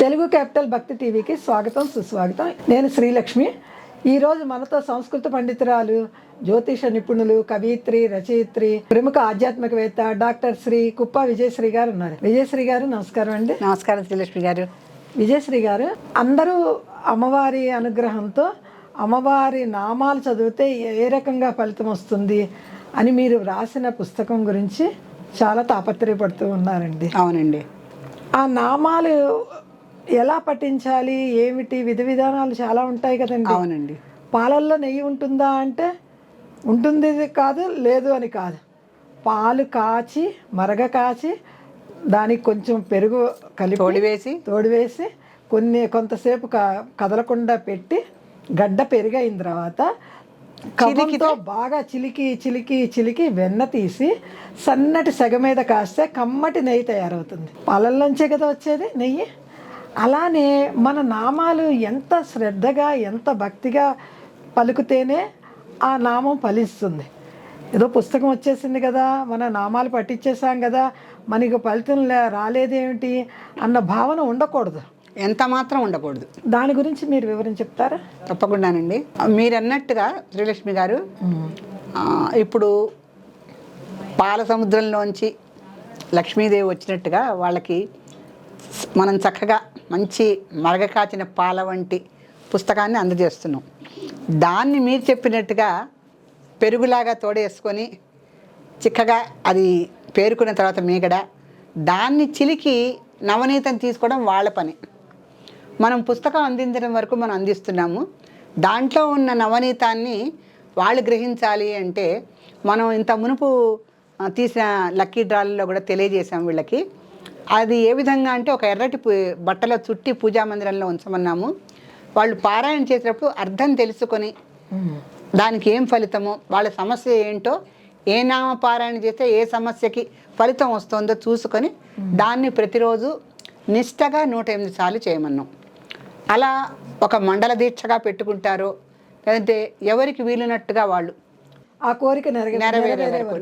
Telugu capital భక్తి టీవీకి స్వాగతం సుస్వాగతం. నేను శ్రీలక్ష్మి. ఈరోజు మనతో సంస్కృత పండితురాలు, జ్యోతిష నిపుణులు, కవయిత్రి, రచయిత్రి, ప్రముఖ ఆధ్యాత్మికవేత్త డాక్టర్ శ్రీ కుప్ప విజయశ్రీ గారు ఉన్నారు. విజయశ్రీ గారు నమస్కారం అండి. నమస్కారం శ్రీలక్ష్మి గారు. విజయశ్రీ గారు, అందరూ అమ్మవారి అనుగ్రహంతో అమ్మవారి నామాలు చదివితే ఏ రకంగా ఫలితం వస్తుంది అని మీరు రాసిన పుస్తకం గురించి చాలా తాపత్రయపడుతూ ఉన్నారండి. అవునండి. ఆ నామాలు ఎలా పఠించాలి, ఏమిటి విధి విధానాలు చాలా ఉంటాయి కదండి. అవునండి. పాలల్లో నెయ్యి ఉంటుందా అంటే ఉంటుంది కాదు, లేదు అని కాదు. పాలు కాచి కాచి దానికి కొంచెం పెరుగు కలిపి తోడివేసి కొంతసేపు కదలకుండా పెట్టి గడ్డ పెరిగైన తర్వాత కవ్వంతో బాగా చిలికి వెన్న తీసి సన్నటి సెగ మీద కాస్తే కమ్మటి నెయ్యి తయారవుతుంది. పాలల్లోంచే కదా వచ్చేది నెయ్యి. అలానే మన నామాలు ఎంత శ్రద్ధగా, ఎంత భక్తిగా పలుకుతేనే ఆ నామం ఫలిస్తుంది. ఏదో పుస్తకం వచ్చేసింది కదా, మన నామాలు పట్టించేసాం కదా, మనకి ఫలితం రాలేదేమిటి అన్న భావన ఉండకూడదు, ఎంత మాత్రం ఉండకూడదు. దాని గురించి మీరు వివరం చెప్తారా? తప్పకుండానండి. మీరు అన్నట్టుగా శ్రీలక్ష్మి గారు, ఇప్పుడు పాల సముద్రంలోంచి లక్ష్మీదేవి వచ్చినట్టుగా వాళ్ళకి మనం చక్కగా మంచి మరగ కాచిన పాల వంటి పుస్తకాన్ని అందజేస్తున్నాం. దాన్ని మీరు చెప్పినట్టుగా పెరుగులాగా తోడేసుకొని చిక్కగా అది పేరుకున్న తర్వాత మీగడ దాన్ని చిలికి నవనీతం తీసుకోవడం వాళ్ళ పని. మనం పుస్తకం అందించడం వరకు మనం అందిస్తున్నాము. దాంట్లో ఉన్న నవనీతాన్ని వాళ్ళు గ్రహించాలి అంటే మనం ఇంత మునుపు తీసిన లక్కీ డ్రాల్లో కూడా తెలియజేసాం వీళ్ళకి. అది ఏ విధంగా అంటే ఒక ఎర్రటి బట్టలో చుట్టి పూజా మందిరంలో ఉంచమన్నాము. వాళ్ళు పారాయణ చేసేటప్పుడు అర్థం తెలుసుకొని దానికి ఏం ఫలితమో, వాళ్ళ సమస్య ఏంటో, ఏ నామ పారాయణ చేస్తే ఏ సమస్యకి ఫలితం వస్తుందో చూసుకొని దాన్ని ప్రతిరోజు నిష్టగా 108 సార్లు చేయమన్నాం. అలా ఒక మండల దీక్షగా పెట్టుకుంటారో లేదంటే ఎవరికి వీలునట్టుగా వాళ్ళు ఆ కోరిక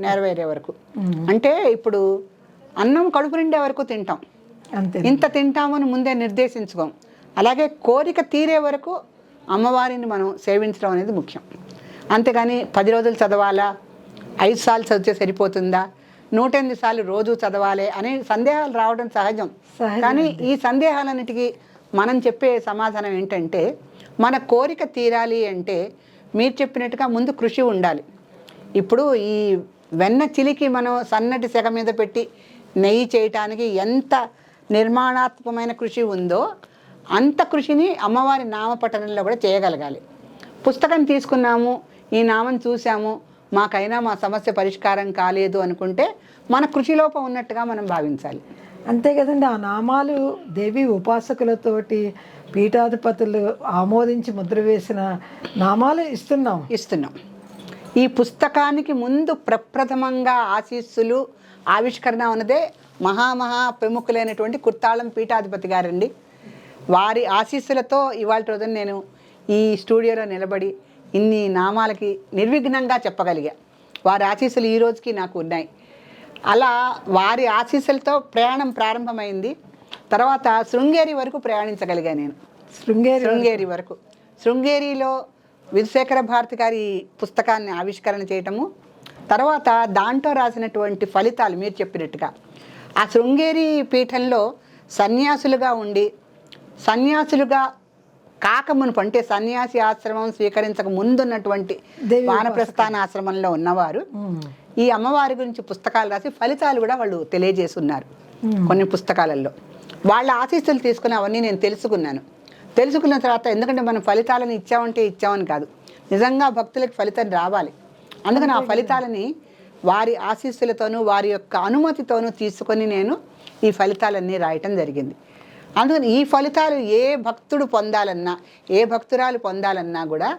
నెరవేరే వరకు. అంటే ఇప్పుడు అన్నం కడుపు నిండే వరకు తింటాం, అంతే. ఇంత తింటామని ముందే నిర్దేశించుకోం. అలాగే కోరిక తీరే వరకు అమ్మవారిని మనం సేవించడం అనేది ముఖ్యం. అంతేగాని 10 రోజులు చదవాలా, 5 సార్లు చదివితే సరిపోతుందా, 108 సార్లు రోజు చదవాలి అనే సందేహాలు రావడం సహజం. కానీ ఈ సందేహాలన్నిటికీ మనం చెప్పే సమాధానం ఏంటంటే, మన కోరిక తీరాలి అంటే మీరు చెప్పినట్టుగా ముందు కృషి ఉండాలి. ఇప్పుడు ఈ వెన్న చిలికి మనం సన్నటి సెగ మీద పెట్టి నెయ్యి చేయటానికి ఎంత నిర్మాణాత్మకమైన కృషి ఉందో అంత కృషిని అమ్మవారి నామపఠనంలో కూడా చేయగలగాలి. పుస్తకం తీసుకున్నాము, ఈ నామం చూసాము, మాకైనా మా సమస్య పరిష్కారం కాలేదు అనుకుంటే మన కృషిలోపం ఉన్నట్టుగా మనం భావించాలి. అంతే కదండి. ఆ నామాలు దేవి ఉపాసకులతోటి పీఠాధిపతులు ఆమోదించి ముద్ర వేసిన నామాలు ఇస్తున్నాం. ఈ పుస్తకానికి ముందు ప్రప్రథమంగా ఆశీస్సులు ఆవిష్కరణ ఉన్నదే మహా ప్రముఖులైనటువంటి కుర్తాళం పీఠాధిపతి గారండి. వారి ఆశీస్సులతో ఇవాళ రోజున నేను ఈ స్టూడియోలో నిలబడి ఇన్ని నామాలకి నిర్విఘ్నంగా చెప్పగలిగా. వారి ఆశీస్సులు ఈ రోజుకి నాకు ఉన్నాయి. అలా వారి ఆశీస్సులతో ప్రయాణం ప్రారంభమైంది. తర్వాత శృంగేరి వరకు ప్రయాణించగలిగా నేను. శృంగేరి వరకు, శృంగేరిలో విధుశేఖర భారతి గారి పుస్తకాన్ని ఆవిష్కరణ చేయటము, తర్వాత దాంట్లో రాసినటువంటి ఫలితాలు మీరు చెప్పినట్టుగా ఆ శృంగేరి పీఠంలో సన్యాసులుగా ఉండి, సన్యాసులుగా కాకమునుపు అంటే సన్యాసి ఆశ్రమం స్వీకరించక ముందున్నటువంటి వానప్రస్థాన ఆశ్రమంలో ఉన్నవారు ఈ అమ్మవారి గురించి పుస్తకాలు రాసి ఫలితాలు కూడా వాళ్ళు తెలియజేసి ఉన్నారు కొన్ని పుస్తకాలలో. వాళ్ళ ఆశీస్సులు తీసుకుని అవన్నీ నేను తెలుసుకున్న తర్వాత, ఎందుకంటే మనం ఫలితాలను ఇచ్చామని కాదు, నిజంగా భక్తులకు ఫలితం రావాలి. అందుకని ఆ ఫలితాలని వారి ఆశీస్సులతోనూ వారి యొక్క అనుమతితోనూ తీసుకొని నేను ఈ ఫలితాలన్నీ రాయటం జరిగింది. అందుకని ఈ ఫలితాలు ఏ భక్తుడు పొందాలన్నా, ఏ భక్తురాలు పొందాలన్నా కూడా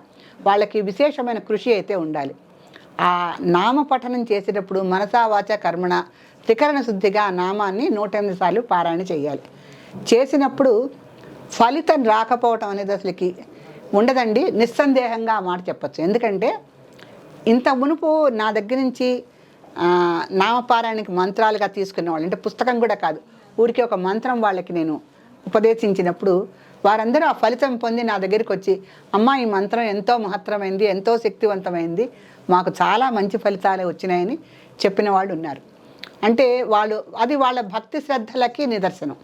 వాళ్ళకి విశేషమైన కృషి అయితే ఉండాలి. ఆ నామ పఠనం చేసేటప్పుడు మనసా వాచ కర్మణ త్రికరణ శుద్ధిగా ఆ నామాన్ని 108 సార్లు పారాయణ చేయాలి. చేసినప్పుడు ఫలితం రాకపోవటం అనేది అసలుకి ఉండదండి. నిస్సందేహంగా ఆ మాట చెప్పచ్చు. ఎందుకంటే ఇంత మునుపు నా దగ్గర నుంచి నామపారాయణకి మంత్రాలుగా తీసుకునేవాళ్ళు, అంటే పుస్తకం కూడా కాదు, ఊరికి ఒక మంత్రం వాళ్ళకి నేను ఉపదేశించినప్పుడు వారందరూ ఆ ఫలితం పొంది నా దగ్గరికి వచ్చి, అమ్మ ఈ మంత్రం ఎంతో మహత్తరమైంది, ఎంతో శక్తివంతమైంది, మాకు చాలా మంచి ఫలితాలు వచ్చినాయని చెప్పిన వాళ్ళు ఉన్నారు. అంటే అది వాళ్ళ భక్తి శ్రద్ధలకి నిదర్శనం.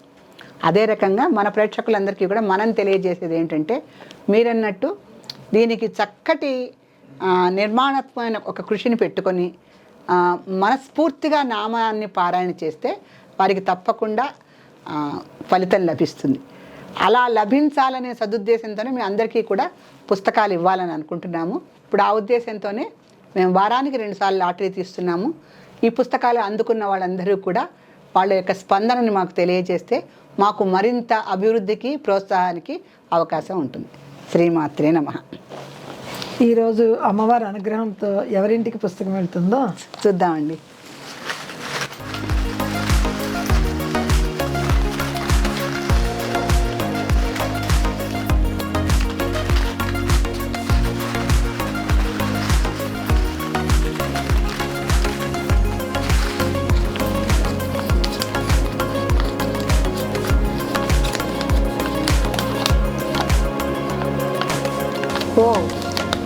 అదే రకంగా మన ప్రేక్షకులందరికీ కూడా మనం తెలియజేసేది ఏంటంటే, మీరన్నట్టు దీనికి చక్కటి నిర్మాణాత్మకమైన ఒక కృషిని పెట్టుకొని మనస్ఫూర్తిగా నామాన్ని పారాయణ చేస్తే వారికి తప్పకుండా ఫలితం లభిస్తుంది. అలా లభించాలనే సదుద్దేశంతోనే మేము అందరికీ కూడా పుస్తకాలు ఇవ్వాలని అనుకుంటున్నాము. ఇప్పుడు ఆ ఉద్దేశంతోనే మేము వారానికి 2 సార్లు లాటరీ తీస్తున్నాము. ఈ పుస్తకాలు అందుకున్న వాళ్ళందరూ కూడా వాళ్ళ యొక్క స్పందనని మాకు తెలియజేస్తే మాకు మరింత అభివృద్ధికి ప్రోత్సాహానికి అవకాశం ఉంటుంది. శ్రీమాత్రే నమః. ఈరోజు అమ్మవారి అనుగ్రహంతో ఎవరింటికి పుస్తకం వెళ్తుందో చూద్దామండి.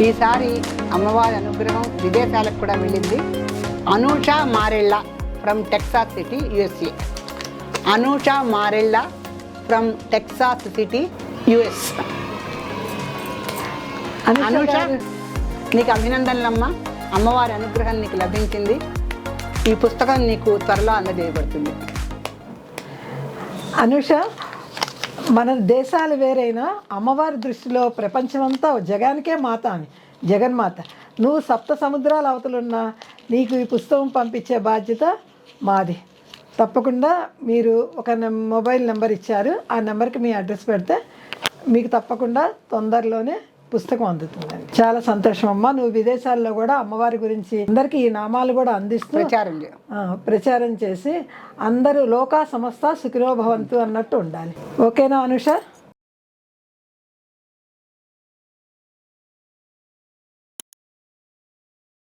ఈసారి అమ్మవారి అనుగ్రహం విదేశాలకు కూడా వెళ్ళింది. Anusha Marella from Texas city, USA. Anusha Marella from Texas city, US. Anusha, నీకు అభినందనలమ్మా. అమ్మవారి అనుగ్రహం నీకు లభించింది. ఈ పుస్తకం నీకు త్వరలో అందజేయబడుతుంది. అనూష, మన దేశాలు వేరైనా అమ్మవారి దృష్టిలో ప్రపంచమంతా జగానికే మాత అని, జగన్మాత. నువ్వు 7 సముద్రాల అవతలున్నా నీకు ఈ పుస్తకం పంపించే బాధ్యత మాది. తప్పకుండా మీరు ఒక మొబైల్ నెంబర్ ఇచ్చారు, ఆ నెంబర్కి మీ అడ్రస్ పెడితే మీకు తప్పకుండా తొందరలోనే పుస్తకం అందుతుందండి. చాలా సంతోషం అమ్మ. నువ్వు విదేశాల్లో కూడా అమ్మవారి గురించి అందరికీ ఈ నామాలు కూడా అందిస్తూ ప్రచారం చేసి అందరూ లోకా సమస్త సుఖినో భవంతు అన్నట్టు ఉండాలి. ఓకేనా అనూష?